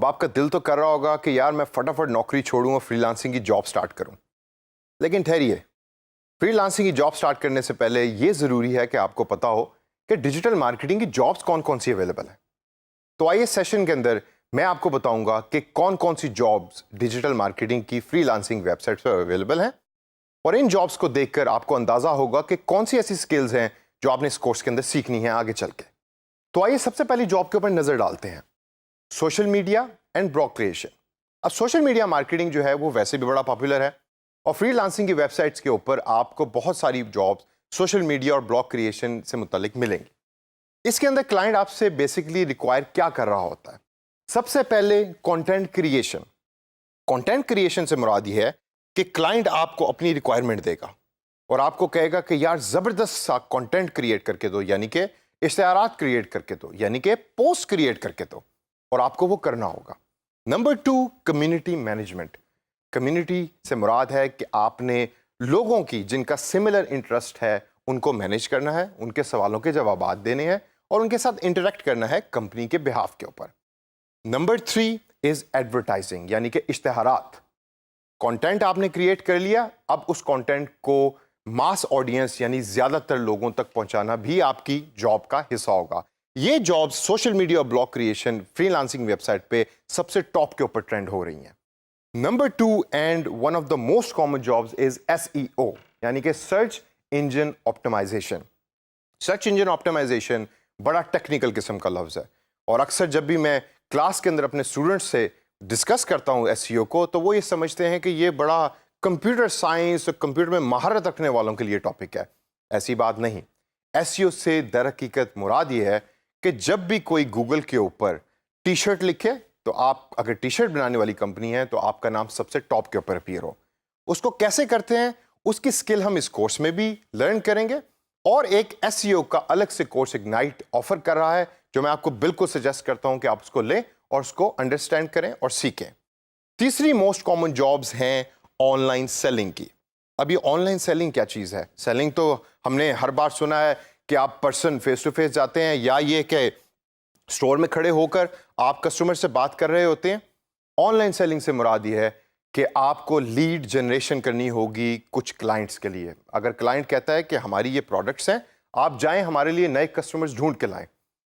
اب آپ کا دل تو کر رہا ہوگا کہ یار میں فٹافٹ نوکری چھوڑوں اور فری لانسنگ کی جاب سٹارٹ کروں، لیکن ٹھہریے، فری لانسنگ کی جاب سٹارٹ کرنے سے پہلے یہ ضروری ہے کہ آپ کو پتا ہو کہ ڈیجیٹل مارکیٹنگ کی جابس کون کون سی اویلیبل ہیں۔ تو آئیے سیشن کے اندر میں آپ کو بتاؤں گا کہ کون کون سی جابس ڈیجیٹل مارکیٹنگ کی فری لانسنگ ویب سائٹ پر اویلیبل ہیں، اور ان جابس کو دیکھ کر آپ کو اندازہ ہوگا کہ کون سی ایسی سکلز ہیں جو آپ نے اس کورس کے اندر سیکھنی ہے آگے چل کے۔ تو آئیے سب سے پہلی جاب کے اوپر نظر ڈالتے ہیں، social media and blog creation. اب سوشل میڈیا مارکیٹنگ جو ہے وہ ویسے بھی بڑا پاپولر ہے، اور فری لانسنگ کی ویب سائٹس کے اوپر آپ کو بہت ساری جابس سوشل میڈیا اور بلاگ کریشن سے متعلق ملیں گی۔ اس کے اندر کلائنٹ آپ سے بیسیکلی ریکوائر کیا کر رہا ہوتا ہے؟ سب سے پہلے کنٹینٹ کریشن۔ کنٹینٹ کریشن سے مراد یہ ہے کہ کلائنٹ آپ کو اپنی ریکوائرمنٹ دے گا اور آپ کو کہے گا کہ یار زبردست سا کنٹینٹ کریٹ کر کے دو، یعنی کہ اشتہارات کریٹ کر کے دو، یعنی کہ پوسٹ کریٹ کر کے دو، اور آپ کو وہ کرنا ہوگا۔ Number 2، community management. کمیونٹی سے مراد ہے کہ آپ نے لوگوں کی جن کا سملر انٹرسٹ ہے ان کو مینیج کرنا ہے، ان کے سوالوں کے جوابات دینے ہیں اور ان کے ساتھ انٹریکٹ کرنا ہے کمپنی کے بہاف کے اوپر۔ نمبر 3 از ایڈورٹائزنگ، یعنی کہ اشتہارات۔ کنٹینٹ آپ نے کریٹ کر لیا، اب اس کنٹینٹ کو ماس آڈینس یعنی زیادہ تر لوگوں تک پہنچانا بھی آپ کی جاب کا حصہ ہوگا۔ یہ جاب سوشل میڈیا اور blog creation freelancing website پہ سب سے ٹاپ کے اوپر ٹرینڈ ہو رہی ہیں۔ Number 2 and one of the most common jobs is SEO، یعنی کہ search engine optimisation. Search engine optimisation بڑا ٹیکنیکل قسم کا لفظ ہے، اور اکثر جب بھی میں کلاس کے اندر اپنے اسٹوڈنٹس سے ڈسکس کرتا ہوں SEO کو، تو وہ یہ سمجھتے ہیں کہ یہ بڑا کمپیوٹر سائنس اور کمپیوٹر میں مہارت رکھنے والوں کے لیے ٹاپک ہے۔ ایسی بات نہیں۔ SEO سے در حقیقت مراد یہ ہے کہ جب بھی کوئی گوگل کے اوپر ٹی شرٹ لکھے تو آپ اگر ٹی شرٹ بنانے والی کمپنی ہے تو آپ کا نام سب سے ٹاپ کے اوپر اپیئر ہو۔ اس کو کیسے کرتے ہیں اس کی سکل ہم اس کورس میں بھی لرن کریں گے، اور ایک SEO کا الگ سے کورس اگنائٹ آفر کر رہا ہے جو میں آپ کو بالکل سجیسٹ کرتا ہوں کہ آپ اس کو لیں اور اس کو انڈرسٹینڈ کریں اور سیکھیں۔ تیسری موسٹ کامن جابز ہیں آن لائن سیلنگ کی۔ اب یہ آن لائن سیلنگ کیا چیز ہے؟ سیلنگ تو ہم نے ہر بار سنا ہے کہ آپ پرسن فیس ٹو فیس جاتے ہیں، یا یہ کہ اسٹور میں کھڑے ہو کر آپ کسٹمر سے بات کر رہے ہوتے ہیں۔ آن لائن سیلنگ سے مراد یہ ہے کہ آپ کو لیڈ جنریشن کرنی ہوگی کچھ کلائنٹس کے لیے۔ اگر کلائنٹ کہتا ہے کہ ہماری یہ پروڈکٹس ہیں، آپ جائیں ہمارے لیے نئے کسٹمرز ڈھونڈ کے لائیں،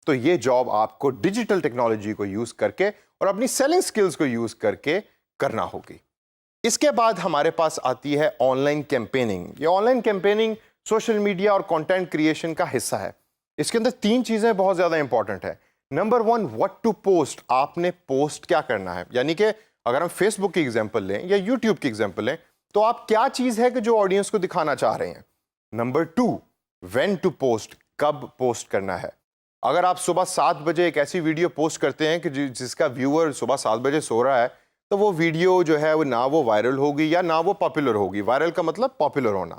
تو یہ جاب آپ کو ڈیجیٹل ٹیکنالوجی کو یوز کر کے اور اپنی سیلنگ سکلز کو یوز کر کے کرنا ہوگی۔ اس کے بعد ہمارے پاس آتی ہے آن لائن کیمپیننگ۔ یہ online campaigning social media اور کنٹینٹ کریشن کا حصہ ہے۔ اس کے اندر 3 چیزیں بہت زیادہ امپورٹنٹ ہیں۔ نمبر 1، واٹ ٹو پوسٹ، آپ نے پوسٹ کیا کرنا ہے، یعنی کہ اگر ہم فیس بک کی ایگزامپل لیں یا یوٹیوب کی ایگزامپل لیں تو آپ کیا چیز ہے کہ جو آڈینس کو دکھانا چاہ رہے ہیں۔ نمبر 2، وین ٹو پوسٹ، کب پوسٹ کرنا ہے۔ اگر آپ صبح 7 بجے ایک ایسی ویڈیو پوسٹ کرتے ہیں کہ جس کا ویور صبح 7 بجے سو رہا ہے، تو وہ ویڈیو جو ہے وہ نہ وہ وائرل ہوگی یا نہ وہ پاپولر ہوگی۔ وائرل کا مطلب پاپولر ہونا۔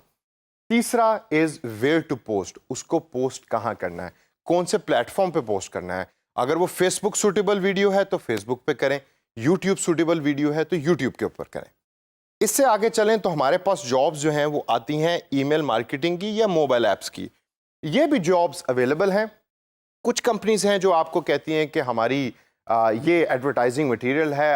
تیسرا از ویئر ٹو پوسٹ، اس کو پوسٹ کہاں کرنا ہے، کون سے پلیٹ فارم پہ پوسٹ کرنا ہے۔ اگر وہ فیس بک سوٹیبل ویڈیو ہے تو فیس بک پہ کریں، یوٹیوب سوٹیبل ویڈیو ہے تو یوٹیوب کے اوپر کریں۔ اس سے آگے چلیں تو ہمارے پاس جابز جو ہیں وہ آتی ہیں ای میل مارکیٹنگ کی یا موبائل ایپس کی۔ یہ بھی جابز اویلیبل ہیں۔ کچھ کمپنیز ہیں جو آپ کو کہتی ہیں کہ ہماری یہ ایڈورٹائزنگ مٹیریل ہے،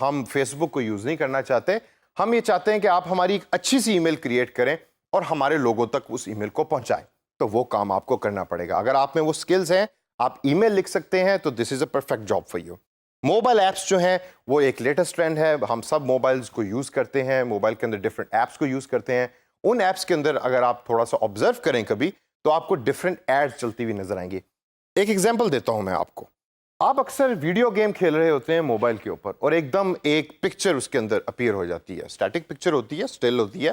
ہم فیس بک کو یوز نہیں کرنا چاہتے، ہم یہ چاہتے ہیں کہ آپ ہماری ایک اچھی سی ای میل کریٹ کریں اور ہمارے لوگوں تک اس ای میل کو پہنچائیں، تو وہ کام آپ کو کرنا پڑے گا۔ اگر آپ میں وہ سکلز ہیں، آپ ای میل لکھ سکتے ہیں، تو this is a perfect job for you. Mobile apps جو ہیں وہ ایک لیٹسٹ ٹرینڈ ہے، ہم سب موبائلز کو یوز کرتے ہیں، موبائل کے اندر ڈفرینٹ ایپس کو یوز کرتے ہیں۔ ان ایپس کے اندر اگر آپ تھوڑا سا آبزرو کریں کبھی تو آپ کو ڈفرینٹ ایڈز چلتی ہوئی نظر آئیں گی۔ ایک ایگزامپل دیتا ہوں میں آپ کو۔ آپ اکثر ویڈیو گیم کھیل رہے ہوتے ہیں موبائل کے اوپر، اور ایک دم ایک پکچر اس کے اندر اپیئر ہو جاتی ہے، اسٹیٹک پکچر ہوتی ہے، اسٹل ہوتی ہے،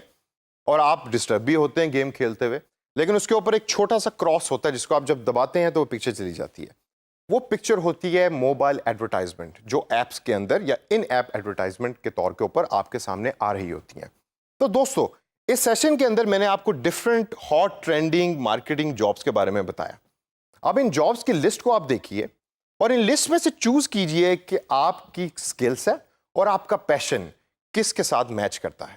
اور آپ ڈسٹرب بھی ہوتے ہیں گیم کھیلتے ہوئے، لیکن اس کے اوپر ایک چھوٹا سا کراس ہوتا ہے جس کو آپ جب دباتے ہیں تو وہ پکچر چلی جاتی ہے۔ وہ پکچر ہوتی ہے موبائل ایڈورٹائزمنٹ، جو ایپس کے اندر یا ان ایپ ایڈورٹائزمنٹ کے طور کے اوپر آپ کے سامنے آ رہی ہوتی ہیں۔ تو دوستو، اس سیشن کے اندر میں نے آپ کو different hot trending marketing jobs کے بارے میں بتایا۔ اب ان جابس کی لسٹ کو آپ دیکھیے اور ان لسٹ میں سے چوز کیجئے کہ آپ کی سکل سیٹ اور آپ کا پیشن کس کے ساتھ میچ کرتا ہے۔